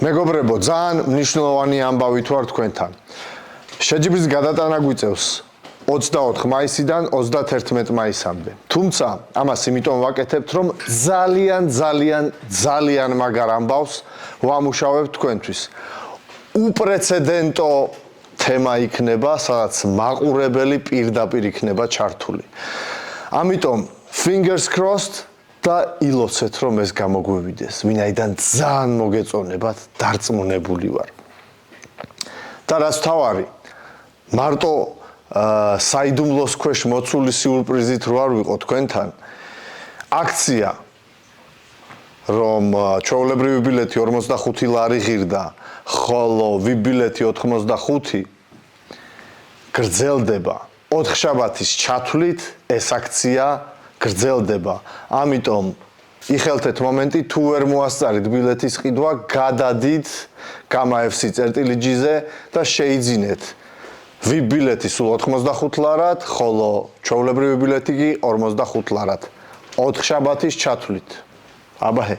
მეგობრებო, ძალიან მნიშვნელოვანი ამბავი თუ არ თქვენთან. შეჯიბრის გადატანა გვიწევს 24 მაისიდან 31 მაისამდე. თუმცა, ამას იმიტომ ვაკეთებთ, რომ ძალიან მაგარ ამბავს ვამუშავებთ თქვენთვის. უპრეცედენტო თემა იქნება, სადაც მაყურებელი პირდაპირ იქნება ჩართული. ამიტომ fingers crossed და ილოცეთ რომ ეს გამოგვივიდეს. ვინაიდან ძალიან მოგეწონებათ, დარწმუნებული ვარ. და რაც თავარი, მარტო საიდუმლოს ქვეშ მოცული სიურპრიზით რო არ ვიყო თქვენთან, აქცია რომ ჩვეულებრივი ბილეთი 45 ლარი ღირდა, ხოლო VIP ბილეთი 85 გრძელდება. 4 შაბათის ჩათვლით ეს აქცია გრძელდება. ამიტომ იხელთეთ მომენტი, თუ ვერ მოასწარით ბილეთის ყიდვა, გადადით GAMA-FC.GZ-ზე და შეიძინეთ VIP ბილეთი სულ 85 ლარად, ხოლო ჩვეულებრივი ბილეთი კი 45 ლარად. 4 შაბათის ჩათვლით. აბაჰე